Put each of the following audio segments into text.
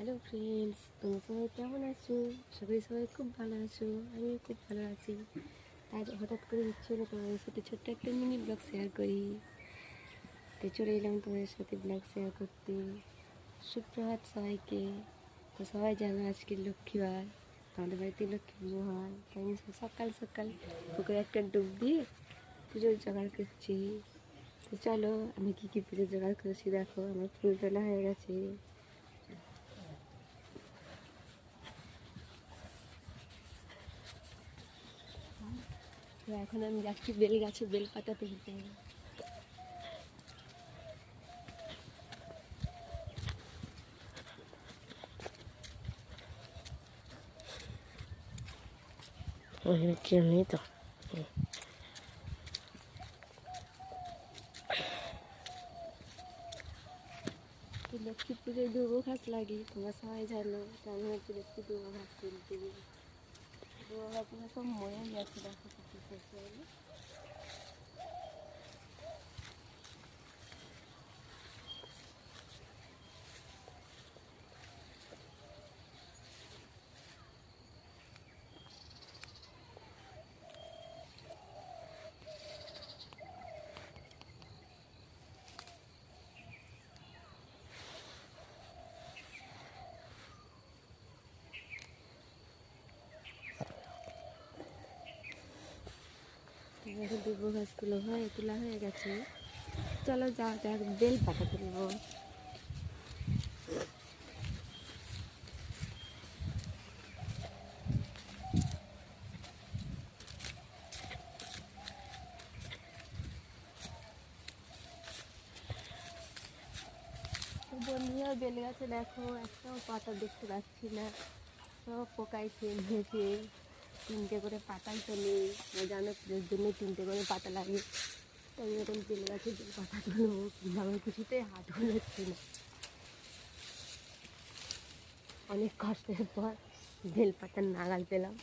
Hello friends, তোমরা সবাই কেমন আছো? সবাই খুব ভালো আছো, আমিও খুব ভালো আছি। আজ হঠাৎ করে ইচ্ছে হলো তোমাদের সাথে ছোট্ট একটা মিনি ব্লগ শেয়ার করি। তো চলে এলাম তোমাদের সাথে ব্লগ শেয়ার করতে। সুপ্রভাত সবাইকে। তো সবাই জানো আজকে লক্ষ্মীবার, আমাদের বাড়িতে লক্ষ্মী পুজো হয়। তাই আমি সকাল সকাল পুকুরে একটা ডুব দিয়ে পুজোর জোগাড় করছি। তো চলো আমি কী পুজোর জোগাড় করেছি দেখো। আমার ফুল তোলা হয়ে গেছে। তো এখন আমি যাচ্ছি বেল গাছে বেল পাতা তুলতে। জন্যই তো লক্ষ্মী পুজোয় দুর্ব ঘাস লাগে, তোমরা সবাই জানো। আমি হচ্ছে লক্ষ্মী দুর্ব ঘাস তুলতে গিয়ে দুর্ব ঘাসগুলো সব মরে গেছে, দেখো কিছু শেষে হলে। এখন দুর্ব ঘাসগুলো তোলা হয়ে গেছে। চলো যাও যাক বেল পাতা তুলবো। বন্ধুরা বেল গাছে দেখো একটাও পাতা দেখতে পাচ্ছি না, সব পোকায় খেয়ে নিয়েছে। তিনটে করে পাতাই তো নেই, জানো পুজোর জন্য তিনটে করে পাতা লাগে। তাই এখন বেল গাছে বেল পাতা তুলবো, কিন্তু আমার কিছুতেই হাত হচ্ছে না। অনেক কষ্টের পর বেল পাতার নাগাল পেলাম,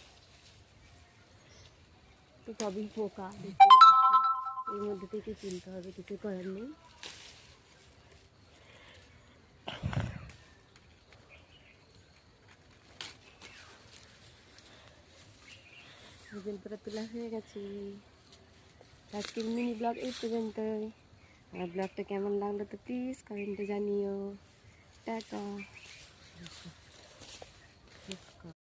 তো সবই পোকা দেখতে পাচ্ছি। এর মধ্যে থেকে তুলতে হবে, কিছু করার নেই। বেল পাতা তোলা হয়ে গেছে। আজকের মিনি ব্লগ এই পর্যন্তই। আমার ব্লগটা কেমন লাগলো তো প্লিজ কমেন্টে জানিও। টাটা।